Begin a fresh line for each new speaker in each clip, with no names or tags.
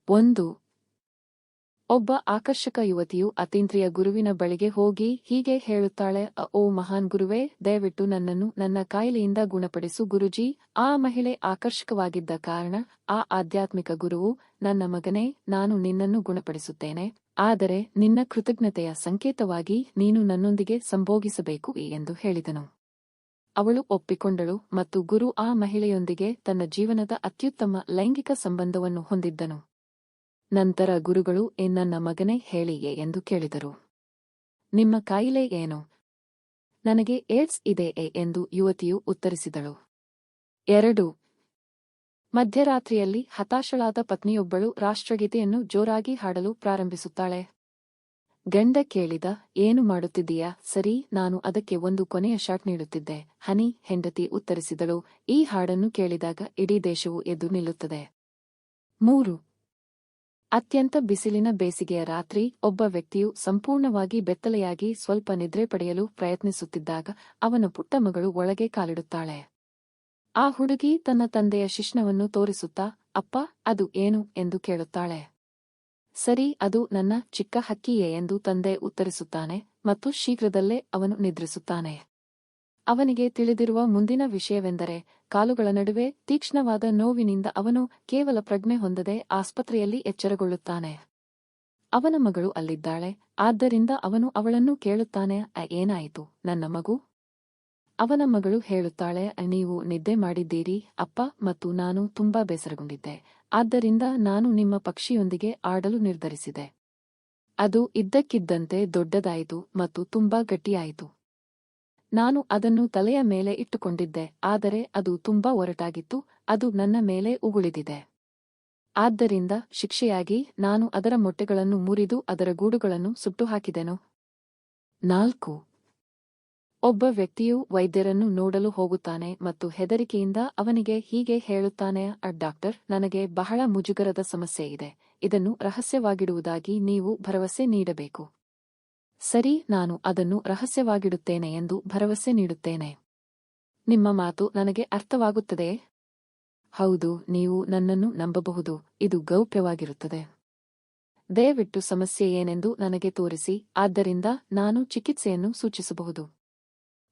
1. ಒಬ್ಬ ಆಕರ್ಷಕ ಯುವತಿಯು ಅತೀಂದ್ರಿಯ ಗುರುವಿನ ಬಳಿಗೆ ಹೋಗಿ ಹೀಗೆ ಹೇಳುತ್ತಾಳೆ, ಓ ಮಹಾನ್ ಗುರುವೇ, ದಯವಿಟ್ಟು ನನ್ನನ್ನು ನನ್ನ ಕಾಯಿಲೆಯಿಂದ ಗುಣಪಡಿಸು ಗುರುಜಿ. ಆ ಮಹಿಳೆ ಆಕರ್ಷಕವಾಗಿದ್ದ ಕಾರಣ ಆ ಆಧ್ಯಾತ್ಮಿಕ ಗುರುವು, ನನ್ನ ಮಗನೇ, ನಾನು ನಿನ್ನನ್ನು ಗುಣಪಡಿಸುತ್ತೇನೆ, ಆದರೆ ನಿನ್ನ ಕೃತಜ್ಞತೆಯ ಸಂಕೇತವಾಗಿ ನೀನು ನನ್ನೊಂದಿಗೆ ಸಂಭೋಗಿಸಬೇಕು ಎಂದು ಹೇಳಿದನು. ಅವಳು ಒಪ್ಪಿಕೊಂಡಳು ಮತ್ತು ಗುರು ಆ ಮಹಿಳೆಯೊಂದಿಗೆ ತನ್ನ ಜೀವನದ ಅತ್ಯುತ್ತಮ ಲೈಂಗಿಕ ಸಂಬಂಧವನ್ನು ಹೊಂದಿದ್ದನು. ನಂತರ ಗುರುಗಳು, ನನ್ನ ಮಗನೇ, ಹೇಳಿಯೇ ಎಂದು ಕೇಳಿದರು. ನಿಮ್ಮ ಕಾಯಿಲೆ ಏನು? ನನಗೆ ಏಡ್ಸ್ ಇದೆ ಎಂದು ಯುವತಿಯು ಉತ್ತರಿಸಿದಳು. 2. ಮಧ್ಯರಾತ್ರಿಯಲ್ಲಿ ಹತಾಶಳಾದ ಪತ್ನಿಯೊಬ್ಬಳು ರಾಷ್ಟ್ರಗೀತೆಯನ್ನು ಜೋರಾಗಿ ಹಾಡಲು ಪ್ರಾರಂಭಿಸುತ್ತಾಳೆ. ಗಂಡ ಕೇಳಿದ, ಏನು ಮಾಡುತ್ತಿದ್ದೀಯಾ? ಸರಿ, ನಾನು ಅದಕ್ಕೆ ಒಂದು ಕೊನೆಯ ಶಾಟ್ ನೀಡುತ್ತಿದ್ದೆ, ಹನಿ, ಹೆಂಡತಿ ಉತ್ತರಿಸಿದಳು. ಈ ಹಾಡನ್ನು ಕೇಳಿದಾಗ ಇಡೀ ದೇಶವು ಎದ್ದು ನಿಲ್ಲುತ್ತದೆ. 3. ಅತ್ಯಂತ ಬಿಸಿಲಿನ ಬೇಸಿಗೆಯ ರಾತ್ರಿ ಒಬ್ಬ ವ್ಯಕ್ತಿಯು ಸಂಪೂರ್ಣವಾಗಿ ಬೆತ್ತಲೆಯಾಗಿ ಸ್ವಲ್ಪ ನಿದ್ರೆ ಪಡೆಯಲು ಪ್ರಯತ್ನಿಸುತ್ತಿದ್ದಾಗ ಅವನ ಪುಟ್ಟ ಮಗಳು ಒಳಗೆ ಕಾಲಿಡುತ್ತಾಳೆ. ಆ ಹುಡುಗಿ ತನ್ನ ತಂದೆಯ ಶಿಶ್ನವನ್ನು ತೋರಿಸುತ್ತಾ, ಅಪ್ಪ, ಅದು ಏನು ಎಂದು ಕೇಳುತ್ತಾಳೆ. ಸರಿ, ಅದು ನನ್ನ ಚಿಕ್ಕ ಹಕ್ಕಿಯೇ ಎಂದು ತಂದೆ ಉತ್ತರಿಸುತ್ತಾನೆ ಮತ್ತು ಶೀಘ್ರದಲ್ಲೇ ಅವನು ನಿದ್ರಿಸುತ್ತಾನೆ. ಅವನಿಗೆ ತಿಳಿದಿರುವ ಮುಂದಿನ ವಿಷಯವೆಂದರೆ, ಕಾಲುಗಳ ನಡುವೆ ತೀಕ್ಷ್ಣವಾದ ನೋವಿನಿಂದ ಅವನು ಕೇವಲ ಪ್ರಜ್ಞೆ ಹೊಂದದೆ ಆಸ್ಪತ್ರೆಯಲ್ಲಿ ಎಚ್ಚರಗೊಳ್ಳುತ್ತಾನೆ. ಅವನ ಮಗಳು ಅಲ್ಲಿದ್ದಾಳೆ, ಆದ್ದರಿಂದ ಅವನು ಅವಳನ್ನು ಕೇಳುತ್ತಾನೆ, ಏನಾಯಿತು ನನ್ನ ಮಗು? ಅವನ ಮಗಳು ಹೇಳುತ್ತಾಳೆ, ನೀವು ನಿದ್ದೆ ಮಾಡಿದ್ದೀರಿ ಅಪ್ಪ, ಮತ್ತು ನಾನು ತುಂಬಾ ಬೇಸರಗೊಂಡಿದ್ದೆ, ಆದ್ದರಿಂದ ನಾನು ನಿಮ್ಮ ಪಕ್ಷಿಯೊಂದಿಗೆ ಆಡಲು ನಿರ್ಧರಿಸಿದೆ. ಅದು ಇದ್ದಕ್ಕಿದ್ದಂತೆ ದೊಡ್ಡದಾಯಿತು ಮತ್ತು ತುಂಬಾ ಗಟ್ಟಿಯಾಯಿತು. ನಾನು ಅದನ್ನು ತಲೆಯ ಮೇಲೆ ಇಟ್ಟುಕೊಂಡಿದ್ದೆ, ಆದರೆ ಅದು ತುಂಬಾ ಒರಟಾಗಿತ್ತು, ಅದು ನನ್ನ ಮೇಲೆ ಉಗುಳಿದಿದೆ. ಆದ್ದರಿಂದ ಶಿಕ್ಷೆಯಾಗಿ ನಾನು ಅದರ ಮೊಟ್ಟೆಗಳನ್ನು ಮುರಿದು ಅದರ ಗೂಡುಗಳನ್ನು ಸುಟ್ಟುಹಾಕಿದೆನು. 4. ಒಬ್ಬ ವ್ಯಕ್ತಿಯು ವೈದ್ಯರನ್ನು ನೋಡಲು ಹೋಗುತ್ತಾನೆ ಮತ್ತು ಹೆದರಿಕೆಯಿಂದ ಅವನಿಗೆ ಹೀಗೆ ಹೇಳುತ್ತಾನೆ, ಡಾಕ್ಟರ್, ನನಗೆ ಬಹಳ ಮುಜುಗರದ ಸಮಸ್ಯೆ ಇದೆ, ಇದನ್ನು ರಹಸ್ಯವಾಗಿಡುವುದಾಗಿ ನೀವು ಭರವಸೆ ನೀಡಬೇಕು. ಸರಿ, ನಾನು ಅದನ್ನು ರಹಸ್ಯವಾಗಿಡುತ್ತೇನೆ ಎಂದು ಭರವಸೆ ನೀಡುತ್ತೇನೆ. ನಿಮ್ಮ ಮಾತು ನನಗೆ ಅರ್ಥವಾಗುತ್ತದೆಯೇ? ಹೌದು, ನೀವು ನನ್ನನ್ನು ನಂಬಬಹುದು, ಇದು ಗೌಪ್ಯವಾಗಿರುತ್ತದೆ. ದಯವಿಟ್ಟು ಸಮಸ್ಯೆ ಏನೆಂದು ನನಗೆ ತೋರಿಸಿ, ಆದ್ದರಿಂದ ನಾನು ಚಿಕಿತ್ಸೆಯನ್ನು ಸೂಚಿಸಬಹುದು.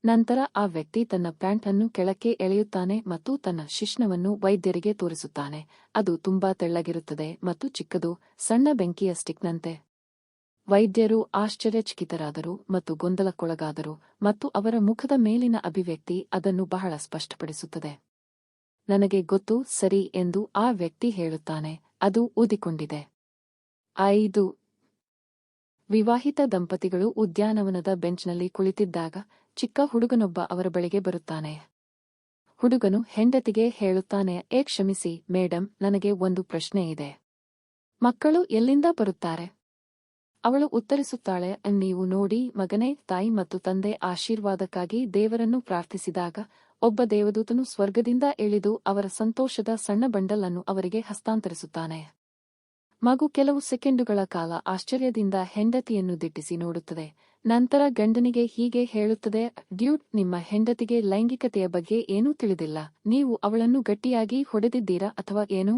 ನಂತರ ಆ ವ್ಯಕ್ತಿ ತನ್ನ ಪ್ಯಾಂಟ್ ಅನ್ನು ಕೆಳಕ್ಕೆ ಎಳೆಯುತ್ತಾನೆ ಮತ್ತು ತನ್ನ ಶಿಶ್ನವನ್ನು ವೈದ್ಯರಿಗೆ ತೋರಿಸುತ್ತಾನೆ. ಅದು ತುಂಬಾ ತೆಳ್ಳಗಿರುತ್ತದೆ ಮತ್ತು ಚಿಕ್ಕದು, ಸಣ್ಣ ಬೆಂಕಿಯ ಸ್ಟಿಕ್ನಂತೆ. ವೈದ್ಯರು ಆಶ್ಚರ್ಯಚಕಿತರಾದರು ಮತ್ತು ಗೊಂದಲಕ್ಕೊಳಗಾದರು, ಮತ್ತು ಅವರ ಮುಖದ ಮೇಲಿನ ಅಭಿವ್ಯಕ್ತಿ ಅದನ್ನು ಬಹಳ ಸ್ಪಷ್ಟಪಡಿಸುತ್ತದೆ. ನನಗೆ ಗೊತ್ತು, ಸರಿ ಎಂದು ಆ ವ್ಯಕ್ತಿ ಹೇಳುತ್ತಾನೆ, ಅದು ಊದಿಕೊಂಡಿದೆ. 5. ವಿವಾಹಿತ ದಂಪತಿಗಳು ಉದ್ಯಾನವನದ ಬೆಂಚ್ನಲ್ಲಿ ಕುಳಿತಿದ್ದಾಗ ಚಿಕ್ಕ ಹುಡುಗನೊಬ್ಬ ಅವರ ಬಳಿಗೆ ಬರುತ್ತಾನೆ. ಹುಡುಗನು ಹೆಂಡತಿಗೆ ಹೇಳುತ್ತಾನೆ, ಕ್ಷಮಿಸಿ ಮೇಡಂ, ನನಗೆ ಒಂದು ಪ್ರಶ್ನೆ ಇದೆ. ಮಕ್ಕಳು ಎಲ್ಲಿಂದ ಬರುತ್ತಾರೆ? ಅವಳು ಉತ್ತರಿಸುತ್ತಾಳೆ, ನೀವು ನೋಡಿ ಮಗನೇ, ತಾಯಿ ಮತ್ತು ತಂದೆ ಆಶೀರ್ವಾದಕ್ಕಾಗಿ ದೇವರನ್ನು ಪ್ರಾರ್ಥಿಸಿದಾಗ ಒಬ್ಬ ದೇವದೂತನು ಸ್ವರ್ಗದಿಂದ ಇಳಿದು ಅವರ ಸಂತೋಷದ ಸಣ್ಣ ಬಂಡಲ್ ಅನ್ನು ಅವರಿಗೆ ಹಸ್ತಾಂತರಿಸುತ್ತಾನೆ. ಮಗು ಕೆಲವು ಸೆಕೆಂಡುಗಳ ಕಾಲ ಆಶ್ಚರ್ಯದಿಂದ ಹೆಂಡತಿಯನ್ನು ದಿಟ್ಟಿಸಿ ನೋಡುತ್ತದೆ. ನಂತರ ಗಂಡನಿಗೆ ಹೀಗೆ ಹೇಳುತ್ತದೆ, ಡ್ಯೂಡ್, ನಿಮ್ಮ ಹೆಂಡತಿಗೆ ಲೈಂಗಿಕತೆಯ ಬಗ್ಗೆ ಏನೂ ತಿಳಿದಿಲ್ಲ, ನೀವು ಅವಳನ್ನು ಗಟ್ಟಿಯಾಗಿ ಹೊಡೆದಿದ್ದೀರಾ ಅಥವಾ ಏನು?